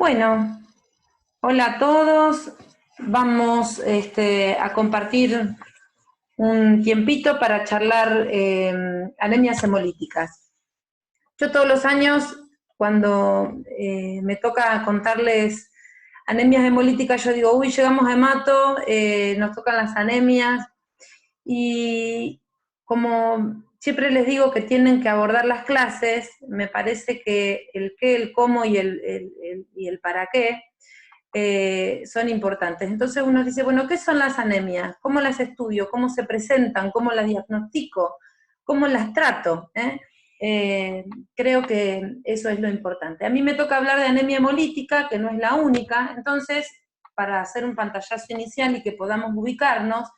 Bueno, hola a todos. Vamos a compartir un tiempito para charlar anemias hemolíticas. Yo todos los años, cuando me toca contarles anemias hemolíticas, yo digo, uy, llegamos a hemato, nos tocan las anemias, y como siempre les digo que tienen que abordar las clases, me parece que el qué, el cómo y el para qué son importantes. Entonces uno dice, bueno, ¿qué son las anemias? ¿Cómo las estudio? ¿Cómo se presentan? ¿Cómo las diagnostico? ¿Cómo las trato? Creo que eso es lo importante. A mí me toca hablar de anemia hemolítica, que no es la única, entonces, para hacer un pantallazo inicial y que podamos ubicarnos,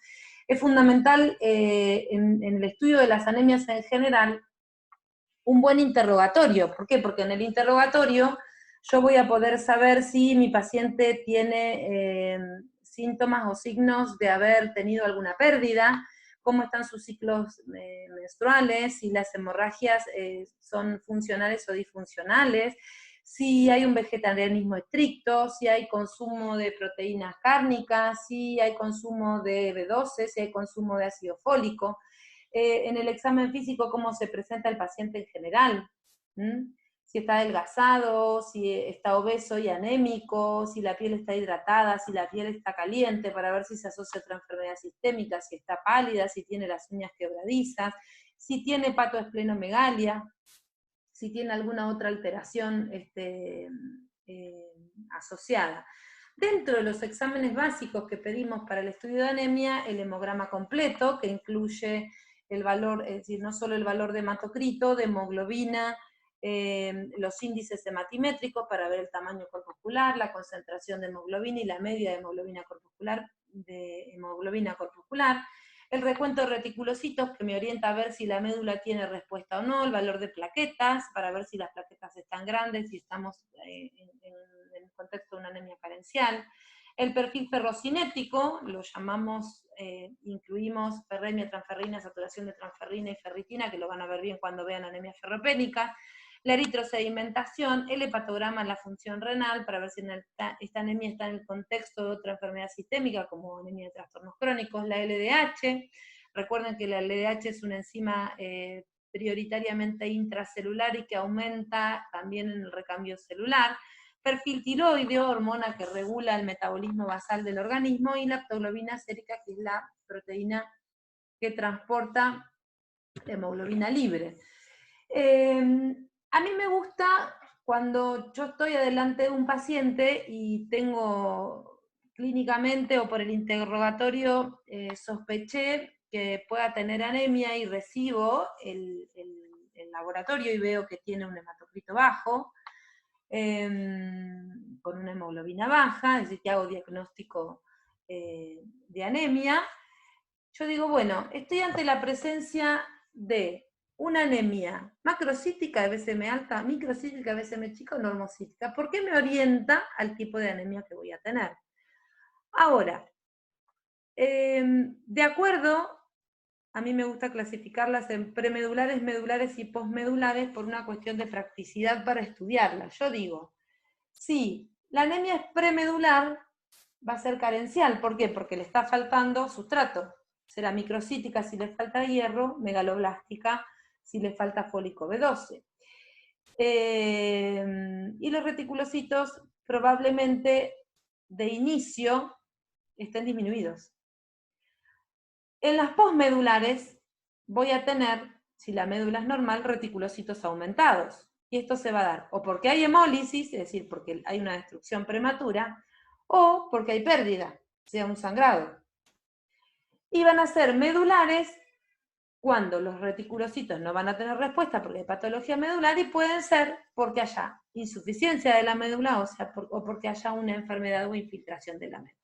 es fundamental en el estudio de las anemias en general un buen interrogatorio. ¿Por qué? Porque en el interrogatorio yo voy a poder saber si mi paciente tiene síntomas o signos de haber tenido alguna pérdida, cómo están sus ciclos menstruales, si las hemorragias son funcionales o disfuncionales, si hay un vegetarianismo estricto, si hay consumo de proteínas cárnicas, si hay consumo de B12, si hay consumo de ácido fólico. En el examen físico, cómo se presenta el paciente en general, si está adelgazado, si está obeso y anémico, si la piel está hidratada, si la piel está caliente, para ver si se asocia a otra enfermedad sistémica, si está pálida, si tiene las uñas quebradizas, si tiene hepatoesplenomegalia, si tiene alguna otra alteración asociada. Dentro de los exámenes básicos que pedimos para el estudio de anemia, el hemograma completo, que incluye el valor, es decir, no solo el valor de hematocrito, de hemoglobina, los índices hematimétricos para ver el tamaño corpuscular, la concentración de hemoglobina y la media de hemoglobina corpuscular, el recuento de reticulocitos, que me orienta a ver si la médula tiene respuesta o no, el valor de plaquetas, para ver si las plaquetas están grandes, si estamos en el contexto de una anemia carencial, el perfil ferrocinético, lo llamamos, incluimos ferremia, transferrina, saturación de transferrina y ferritina, que lo van a ver bien cuando vean anemia ferropénica, la eritrosedimentación, el hepatograma, la función renal, para ver si esta anemia está en el contexto de otra enfermedad sistémica, como anemia de trastornos crónicos, la LDH, recuerden que la LDH es una enzima prioritariamente intracelular y que aumenta también en el recambio celular, perfil tiroideo, hormona que regula el metabolismo basal del organismo, y la aptoglobina sérica, que es la proteína que transporta hemoglobina libre. A mí me gusta cuando yo estoy adelante de un paciente y tengo clínicamente o por el interrogatorio sospeché que pueda tener anemia y recibo el laboratorio y veo que tiene un hematocrito bajo, con una hemoglobina baja, es decir, que hago diagnóstico de anemia. Yo digo, bueno, estoy ante la presencia de una anemia macrocítica de BCM alta, microcítica de BCM chica o normocítica. ¿Por qué me orienta al tipo de anemia que voy a tener? Ahora, de acuerdo, a mí me gusta clasificarlas en premedulares, medulares y posmedulares por una cuestión de practicidad para estudiarlas. Yo digo, si la anemia es premedular, va a ser carencial. ¿Por qué? Porque le está faltando sustrato. Será microcítica si le falta hierro, megaloblástica si le falta fólico B12. Y los reticulocitos probablemente de inicio estén disminuidos. En las posmedulares voy a tener, si la médula es normal, reticulocitos aumentados. Y esto se va a dar o porque hay hemólisis, es decir, porque hay una destrucción prematura, o porque hay pérdida, sea un sangrado. Y van a ser medulares cuando los reticulocitos no van a tener respuesta porque hay patología medular, y pueden ser porque haya insuficiencia de la médula ósea o porque haya una enfermedad o infiltración de la médula.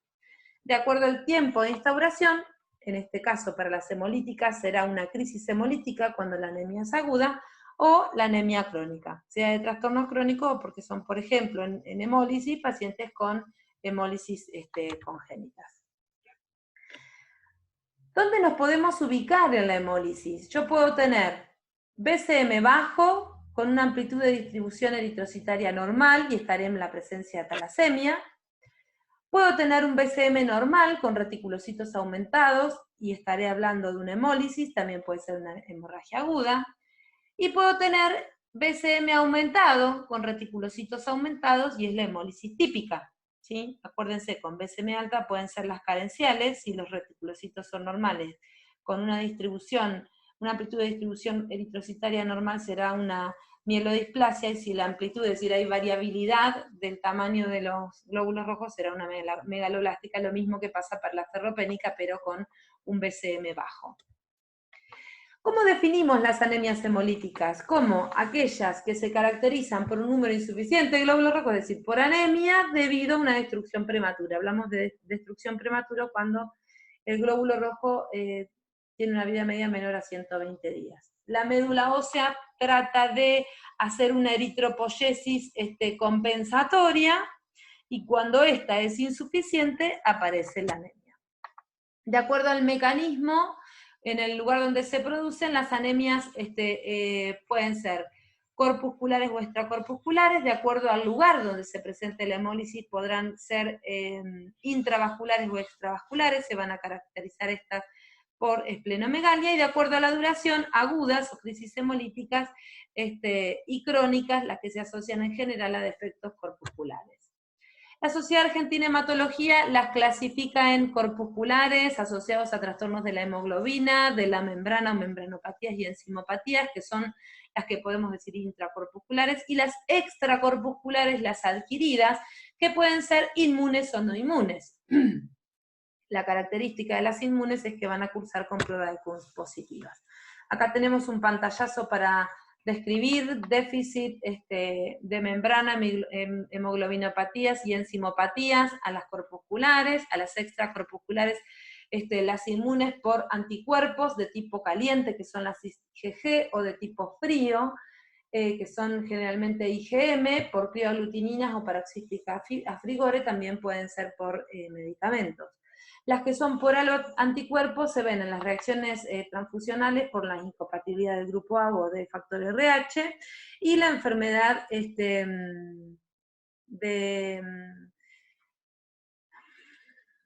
De acuerdo al tiempo de instauración, en este caso para las hemolíticas será una crisis hemolítica cuando la anemia es aguda, o la anemia crónica, sea de trastorno crónico o porque son, por ejemplo, en hemólisis, pacientes con hemólisis congénitas. ¿Dónde nos podemos ubicar en la hemólisis? Yo puedo tener BCM bajo con una amplitud de distribución eritrocitaria normal y estaré en la presencia de talasemia. Puedo tener un BCM normal con reticulocitos aumentados y estaré hablando de una hemólisis, también puede ser una hemorragia aguda. Y puedo tener BCM aumentado con reticulocitos aumentados y es la hemólisis típica, ¿sí? Acuérdense, con BCM alta pueden ser las carenciales si los reticulocitos son normales. Con una distribución, una amplitud de distribución eritrocitaria normal será una mielodisplasia, y si la amplitud, es decir, hay variabilidad del tamaño de los glóbulos rojos, será una megaloblástica, lo mismo que pasa para la ferropénica, pero con un BCM bajo. ¿Cómo definimos las anemias hemolíticas? Como aquellas que se caracterizan por un número insuficiente de glóbulos rojos, es decir, por anemia debido a una destrucción prematura. Hablamos de destrucción prematura cuando el glóbulo rojo tiene una vida media menor a 120 días. La médula ósea trata de hacer una eritropoyesis compensatoria, y cuando esta es insuficiente, aparece la anemia. De acuerdo al mecanismo, en el lugar donde se producen, las anemias pueden ser corpusculares o extracorpusculares. De acuerdo al lugar donde se presente la hemólisis, podrán ser intravasculares o extravasculares, se van a caracterizar estas por esplenomegalia, y de acuerdo a la duración, agudas o crisis hemolíticas y crónicas, las que se asocian en general a defectos corpusculares. La Sociedad Argentina de Hematología las clasifica en corpusculares asociados a trastornos de la hemoglobina, de la membrana o membranopatías y enzimopatías, que son las que podemos decir intracorpusculares, y las extracorpusculares, las adquiridas, que pueden ser inmunes o no inmunes. La característica de las inmunes es que van a cursar con pruebas de Kunz positivas. Acá tenemos un pantallazo para describir déficit de membrana, hemoglobinopatías y enzimopatías a las corpusculares, a las extracorpusculares, las inmunes por anticuerpos de tipo caliente, que son las IgG, o de tipo frío, que son generalmente IgM, por crioaglutininas o paroxística a frigore, también pueden ser por medicamentos. Las que son por anticuerpos se ven en las reacciones transfusionales por la incompatibilidad del grupo A o de factor RH, y la enfermedad del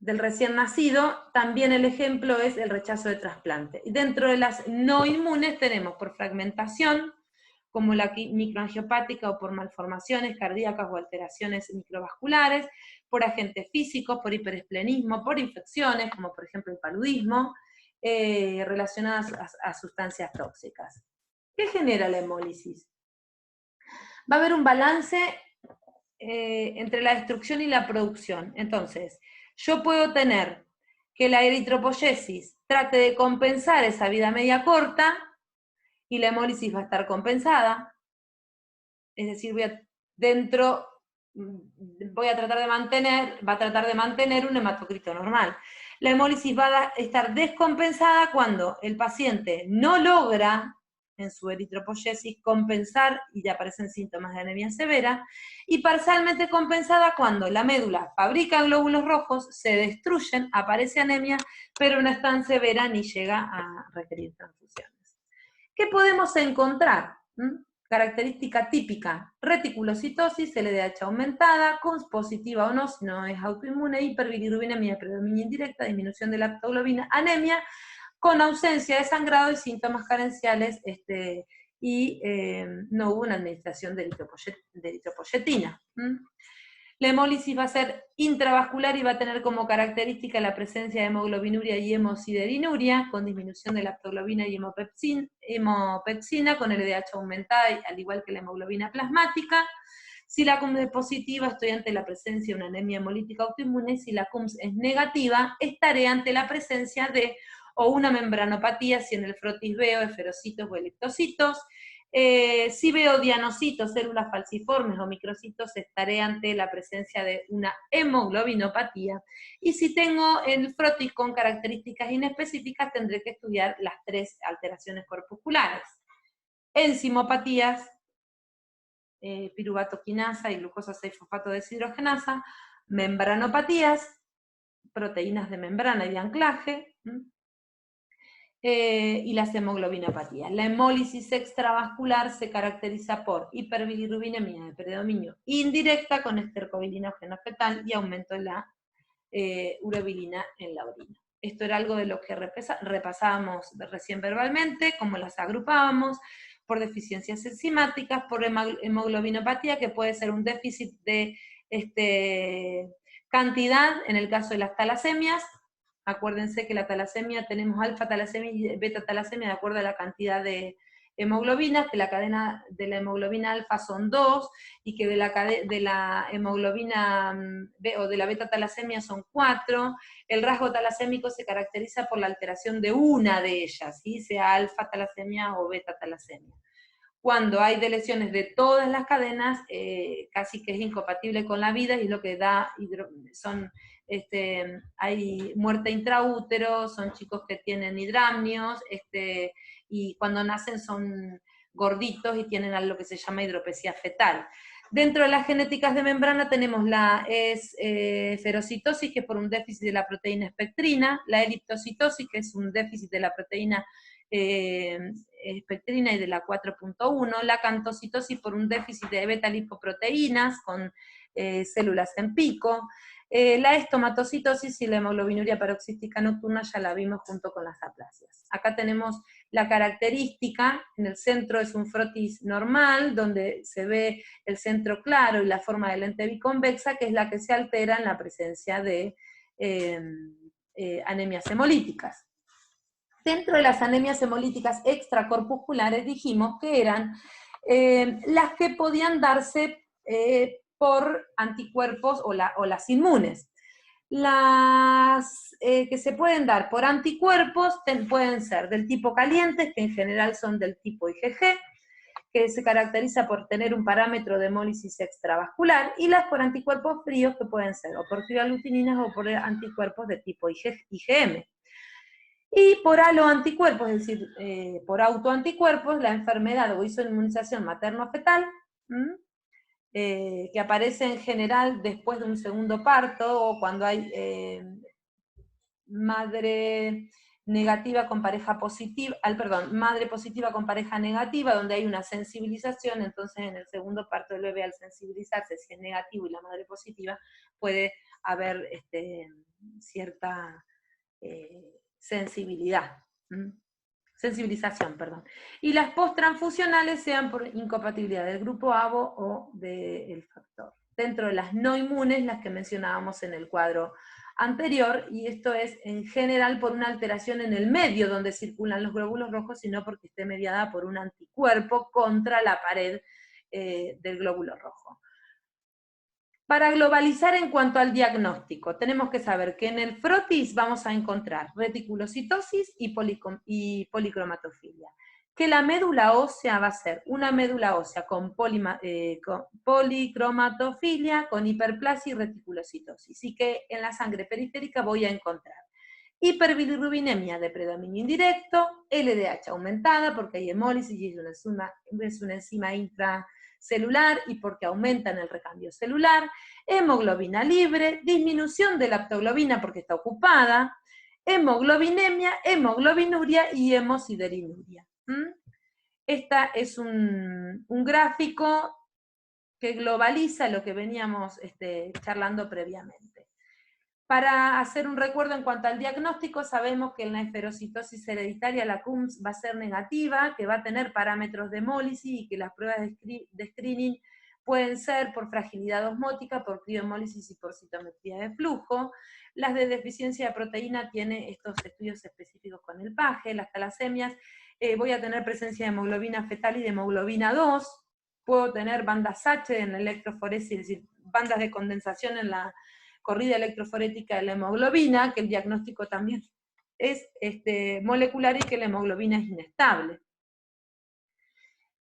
recién nacido. También el ejemplo es el rechazo de trasplante. Dentro de las no inmunes tenemos por fragmentación, como la microangiopática, o por malformaciones cardíacas o alteraciones microvasculares, por agentes físicos, por hiperesplenismo, por infecciones, como por ejemplo el paludismo, relacionadas a sustancias tóxicas. ¿Qué genera la hemólisis? Va a haber un balance entre la destrucción y la producción. Entonces, yo puedo tener que la eritropoyesis trate de compensar esa vida media corta, y la hemólisis va a estar compensada, es decir, va a tratar de mantener un hematocrito normal. La hemólisis va a estar descompensada cuando el paciente no logra en su eritropoyesis compensar, y ya aparecen síntomas de anemia severa, y parcialmente compensada cuando la médula fabrica glóbulos rojos, se destruyen, aparece anemia, pero no es tan severa ni llega a requerir transfusiones. ¿Qué podemos encontrar? Característica típica: reticulocitosis, LDH aumentada, Kunz positiva o no, si no es autoinmune, hiperbilirubinemia, predominio indirecta, disminución de la lactoglobina, anemia, con ausencia de sangrado y síntomas carenciales, y no hubo una administración de eritropoyetina. La hemólisis va a ser intravascular y va a tener como característica la presencia de hemoglobinuria y hemosideриnuria, con disminución de la lactoglobina y hemopexina, con LDH aumentada, al igual que la hemoglobina plasmática. Si la CUMS es positiva, estoy ante la presencia de una anemia hemolítica autoinmune. Si la CUMS es negativa, estaré ante la presencia de o una membranopatía, si en el frotis veo esferocitos o electrocitos. Si veo dianocitos, células falciformes o microcitos, estaré ante la presencia de una hemoglobinopatía. Y si tengo el frotis con características inespecíficas, tendré que estudiar las 3 alteraciones corpusculares: enzimopatías, piruvatoquinasa y glucosa 6-fosfato deshidrogenasa; membranopatías, proteínas de membrana y de anclaje; y las hemoglobinopatías. La hemólisis extravascular se caracteriza por hiperbilirrubinemia de predominio indirecta con estercobilinógeno fetal y aumento de la urobilina en la orina. Esto era algo de lo que repasábamos recién verbalmente, cómo las agrupábamos, por deficiencias enzimáticas, por hemoglobinopatía, que puede ser un déficit de cantidad, en el caso de las talasemias. Acuérdense que la talasemia tenemos alfa talasemia y beta talasemia de acuerdo a la cantidad de hemoglobinas, que la cadena de la hemoglobina alfa son 2, y que de la hemoglobina B o de la beta talasemia son 4. El rasgo talasémico se caracteriza por la alteración de una de ellas, ¿sí? Sea alfa talasemia o beta talasemia. Cuando hay deleciones de todas las cadenas, casi que es incompatible con la vida, y lo que da hay muerte intraútero, son chicos que tienen hidramnios, y cuando nacen son gorditos y tienen lo que se llama hidropesía fetal. Dentro de las genéticas de membrana tenemos la ferocitosis, que es por un déficit de la proteína espectrina, la eliptocitosis, que es un déficit de la proteína espectrina y de la 4.1, la cantocitosis por un déficit de beta-lipoproteínas con células en pico, la estomatocitosis y la hemoglobinuria paroxística nocturna ya la vimos junto con las aplasias. Acá tenemos la característica, en el centro es un frotis normal, donde se ve el centro claro y la forma de lente biconvexa, que es la que se altera en la presencia de anemias hemolíticas. Dentro de las anemias hemolíticas extracorpusculares dijimos que eran las que podían darse por anticuerpos o las inmunes. Las que se pueden dar por anticuerpos pueden ser del tipo calientes, que en general son del tipo IgG, que se caracteriza por tener un parámetro de hemólisis extravascular, y las por anticuerpos fríos, que pueden ser o por triaglutininas o por anticuerpos de tipo IgM. Y por aloanticuerpos, es decir, por autoanticuerpos, la enfermedad o isoinmunización materno-fetal, que aparece en general después de un segundo parto, o cuando hay madre negativa con pareja positiva, madre positiva con pareja negativa, donde hay una sensibilización. Entonces en el segundo parto del bebé, al sensibilizarse, si es negativo y la madre positiva, puede haber cierta sensibilización, perdón. Y las post-transfusionales sean por incompatibilidad del grupo ABO o del factor. Dentro de las no inmunes, las que mencionábamos en el cuadro anterior, y esto es en general por una alteración en el medio donde circulan los glóbulos rojos, sino porque esté mediada por un anticuerpo contra la pared del glóbulo rojo. Para globalizar en cuanto al diagnóstico, tenemos que saber que en el frotis vamos a encontrar reticulocitosis y policromatofilia. Que la médula ósea va a ser una médula ósea con policromatofilia, con hiperplasia y reticulocitosis. Y que en la sangre periférica voy a encontrar hiperbilirrubinemia de predominio indirecto, LDH aumentada, porque hay hemólisis y es una enzima intracelular y porque aumenta en el recambio celular, hemoglobina libre, disminución de la aptoglobina porque está ocupada, hemoglobinemia, hemoglobinuria y hemosiderinuria. Esta es un gráfico que globaliza lo que veníamos charlando previamente. Para hacer un recuerdo en cuanto al diagnóstico, sabemos que en la esferocitosis hereditaria la CUMS va a ser negativa, que va a tener parámetros de hemólisis y que las pruebas de screening pueden ser por fragilidad osmótica, por criohemólisis y por citometría de flujo. Las de deficiencia de proteína tiene estos estudios específicos con el PAGE, las talasemias. Voy a tener presencia de hemoglobina fetal y de hemoglobina 2. Puedo tener bandas H en la electroforesis, es decir, bandas de condensación en la corrida electroforética de la hemoglobina, que el diagnóstico también es molecular y que la hemoglobina es inestable.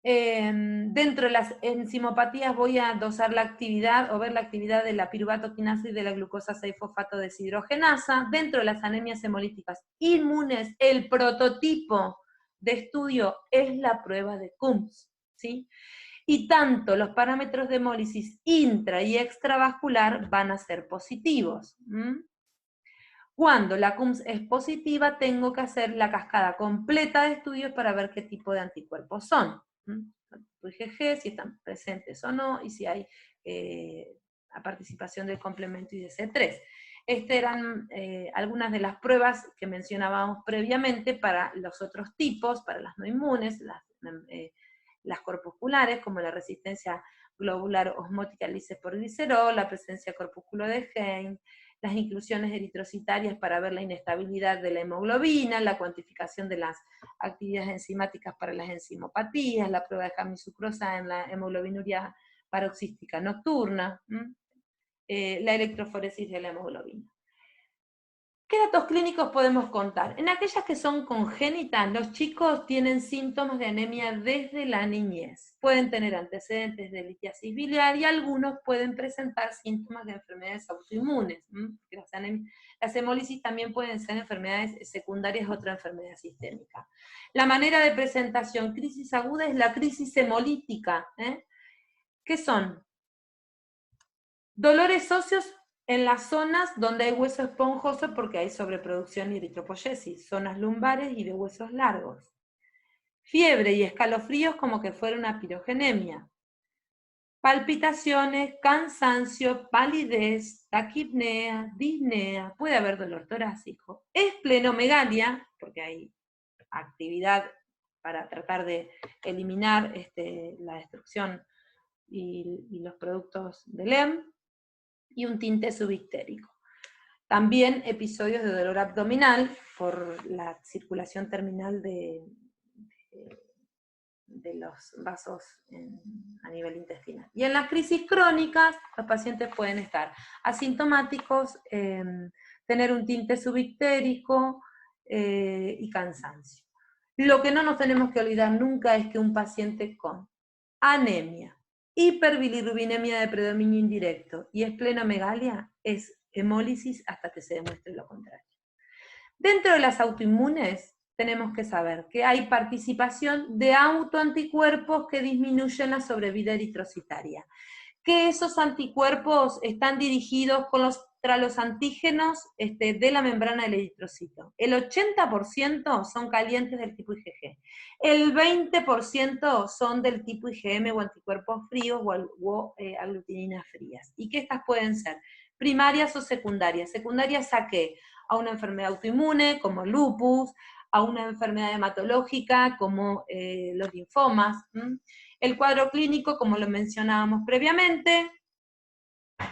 Dentro de las enzimopatías voy a dosar la actividad o ver la actividad de la piruvato quinasa y de la glucosa 6-fosfato deshidrogenasa. Dentro de las anemias hemolíticas inmunes, el prototipo de estudio es la prueba de CUMS, ¿sí? Y tanto los parámetros de hemólisis intra y extravascular van a ser positivos. Cuando la CUMS es positiva, tengo que hacer la cascada completa de estudios para ver qué tipo de anticuerpos son. IgG, si están presentes o no, y si hay la participación del complemento IgC3. Estas eran algunas de las pruebas que mencionábamos previamente para los otros tipos, para las no inmunes, las corpusculares, como la resistencia globular osmótica al lisis por glicerol, la presencia corpúsculo de Hein, las inclusiones eritrocitarias para ver la inestabilidad de la hemoglobina, la cuantificación de las actividades enzimáticas para las enzimopatías, la prueba de Jamme-sucrosa en la hemoglobinuria paroxística nocturna, la electroforesis de la hemoglobina. ¿Qué datos clínicos podemos contar? En aquellas que son congénitas, los chicos tienen síntomas de anemia desde la niñez. Pueden tener antecedentes de litiasis biliar y algunos pueden presentar síntomas de enfermedades autoinmunes. Las hemólisis también pueden ser enfermedades secundarias a otra enfermedad sistémica. La manera de presentación, crisis aguda, es la crisis hemolítica. ¿Qué son? Dolores óseos en las zonas donde hay hueso esponjoso porque hay sobreproducción y eritropoyesis, zonas lumbares y de huesos largos. Fiebre y escalofríos como que fuera una pirogenemia. Palpitaciones, cansancio, palidez, taquipnea, disnea, puede haber dolor torácico. Esplenomegalia, porque hay actividad para tratar de eliminar la destrucción y los productos del EM, y un tinte subictérico. También episodios de dolor abdominal por la circulación terminal de los vasos a nivel intestinal. Y en las crisis crónicas, los pacientes pueden estar asintomáticos, tener un tinte subictérico y cansancio. Lo que no nos tenemos que olvidar nunca es que un paciente con anemia, hiperbilirrubinemia de predominio indirecto y esplenomegalia es hemólisis hasta que se demuestre lo contrario. Dentro de las autoinmunes tenemos que saber que hay participación de autoanticuerpos que disminuyen la sobrevida eritrocitaria, que esos anticuerpos están dirigidos contra los antígenos de la membrana del eritrocito. El 80% son calientes del tipo IgG, el 20% son del tipo IgM o anticuerpos fríos o aglutininas frías. ¿Y qué estas pueden ser? Primarias o secundarias. ¿Secundarias a qué? A una enfermedad autoinmune como lupus, a una enfermedad hematológica como los linfomas. El cuadro clínico, como lo mencionábamos previamente,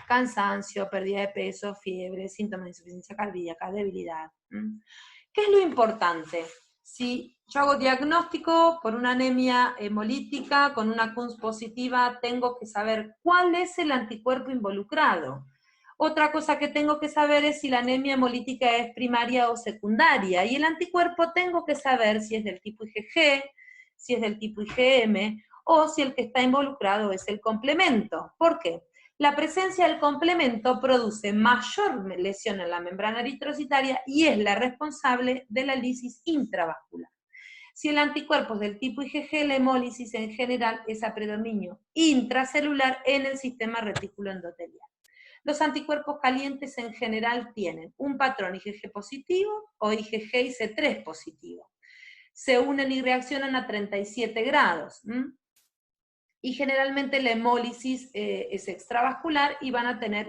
cansancio, pérdida de peso, fiebre, síntomas de insuficiencia cardíaca, debilidad. ¿Qué es lo importante? Si yo hago diagnóstico por una anemia hemolítica con una CUMS positiva, tengo que saber cuál es el anticuerpo involucrado. Otra cosa que tengo que saber es si la anemia hemolítica es primaria o secundaria, y el anticuerpo tengo que saber si es del tipo IgG, si es del tipo IgM, o si el que está involucrado es el complemento. ¿Por qué? La presencia del complemento produce mayor lesión en la membrana eritrocitaria y es la responsable de la lisis intravascular. Si el anticuerpo es del tipo IgG, la hemólisis en general es a predominio intracelular en el sistema retículo endotelial. Los anticuerpos calientes en general tienen un patrón IgG positivo o IgG y C3 positivo. Se unen y reaccionan a 37 grados. Y generalmente la hemólisis es extravascular y van a tener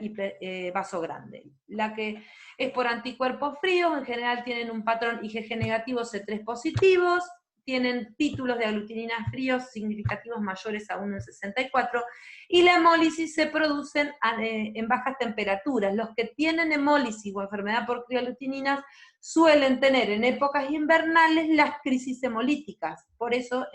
vaso grande. La que es por anticuerpos fríos, en general tienen un patrón IgG negativo, C3 positivos, tienen títulos de aglutininas fríos significativos mayores a 1,64, y la hemólisis se producen en bajas temperaturas. Los que tienen hemólisis o enfermedad por crioaglutininas suelen tener en épocas invernales las crisis hemolíticas. Por eso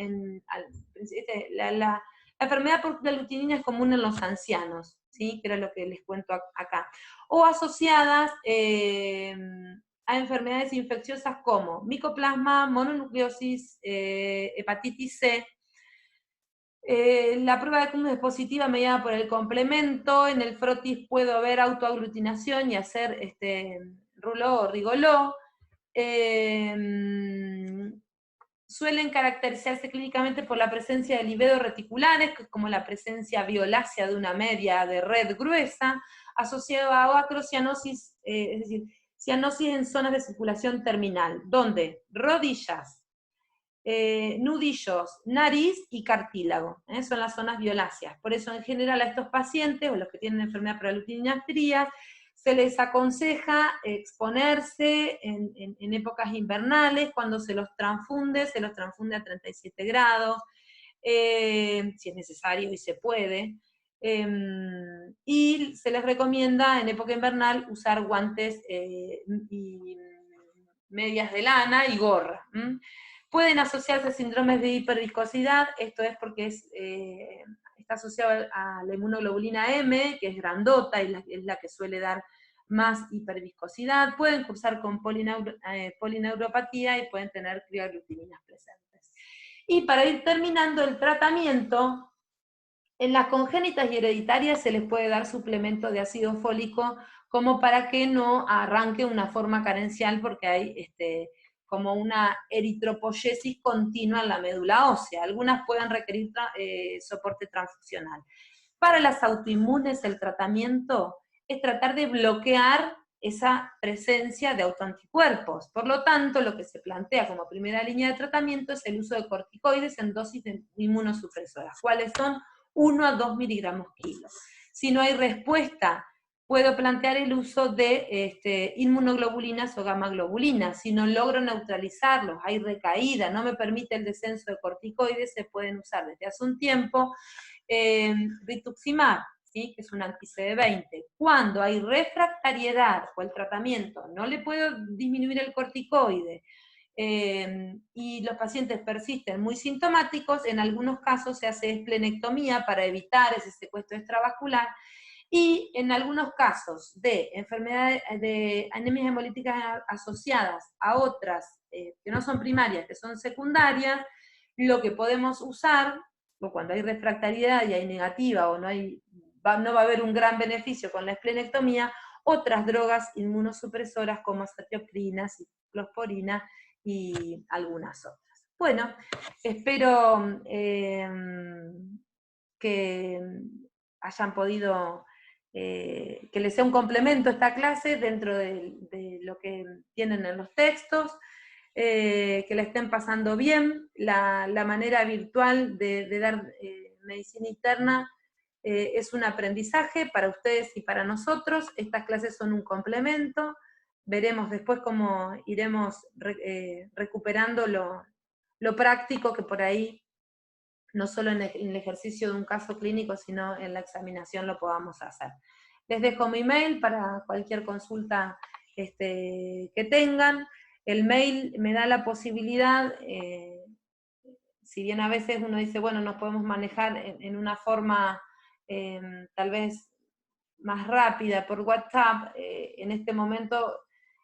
la enfermedad por aglutinina es común en los ancianos, ¿sí? Que era lo que les cuento acá. O asociadas a enfermedades infecciosas como micoplasma, mononucleosis, hepatitis C. La prueba de CUMS es positiva mediada por el complemento. En el frotis puedo ver autoaglutinación y hacer Rouleau o Rigolot. Suelen caracterizarse clínicamente por la presencia de livedos reticulares, como la presencia violácea de una media de red gruesa, asociado a acrocianosis, es decir, cianosis en zonas de circulación terminal, donde rodillas, nudillos, nariz y cartílago, son las zonas violáceas. Por eso en general a estos pacientes, o los que tienen enfermedad por alutinina frías, se les aconseja exponerse en épocas invernales, cuando se los transfunde a 37 grados, si es necesario y se puede, y se les recomienda en época invernal usar guantes y medias de lana y gorra. Pueden asociarse a síndromes de hiperviscosidad, esto es porque está asociado a la inmunoglobulina M, que es grandota y es la que suele dar más hiperviscosidad. Pueden cursar con polineuropatía y pueden tener crioaglutininas presentes. Y para ir terminando el tratamiento, en las congénitas y hereditarias se les puede dar suplemento de ácido fólico como para que no arranque una forma carencial, porque hay como una eritropoyesis continua en la médula ósea. Algunas pueden requerir soporte transfusional. Para las autoinmunes el tratamiento es tratar de bloquear esa presencia de autoanticuerpos. Por lo tanto, lo que se plantea como primera línea de tratamiento es el uso de corticoides en dosis de inmunosupresoras. ¿Cuáles son? 1 a 2 miligramos kilo. Si no hay respuesta, puedo plantear el uso de inmunoglobulinas o gamaglobulinas. Si no logro neutralizarlos, hay recaída, no me permite el descenso de corticoides, se pueden usar desde hace un tiempo rituximab, ¿sí? Que es un anti-CD20. Cuando hay refractariedad o el tratamiento no le puedo disminuir el corticoide, y los pacientes persisten muy sintomáticos, en algunos casos se hace esplenectomía para evitar ese secuestro extravascular, y en algunos casos de enfermedades de anemias hemolíticas asociadas a otras que no son primarias, que son secundarias, lo que podemos usar, o cuando hay refractariedad y hay negativa, o no va a haber un gran beneficio con la esplenectomía, otras drogas inmunosupresoras como cetioprina, ciclosporina y algunas otras. Bueno, espero que hayan podido, que les sea un complemento esta clase dentro de lo que tienen en los textos, que la estén pasando bien. La manera virtual de dar medicina interna es un aprendizaje para ustedes y para nosotros. Estas clases son un complemento. Veremos después cómo iremos recuperando lo práctico que por ahí, no solo en el ejercicio de un caso clínico, sino en la examinación lo podamos hacer. Les dejo mi mail para cualquier consulta que tengan. El mail me da la posibilidad, si bien a veces uno dice, bueno, nos podemos manejar en una forma tal vez más rápida por WhatsApp, en este momento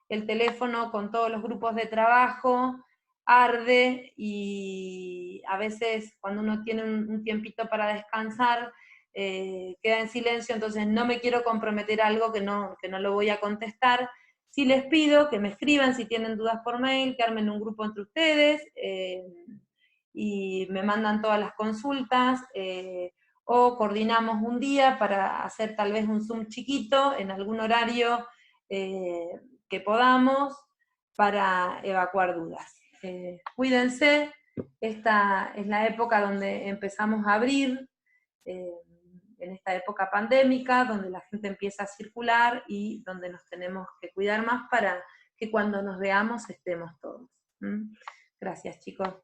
el teléfono con todos los grupos de trabajo arde, y a veces cuando uno tiene un tiempito para descansar, queda en silencio, entonces no me quiero comprometer a algo que no lo voy a contestar. Sí les pido que me escriban si tienen dudas por mail, que armen un grupo entre ustedes, y me mandan todas las consultas, o coordinamos un día para hacer tal vez un Zoom chiquito en algún horario que podamos, para evacuar dudas. Cuídense, esta es la época donde empezamos a abrir, en esta época pandémica, donde la gente empieza a circular y donde nos tenemos que cuidar más para que cuando nos veamos estemos todos. Gracias, chicos.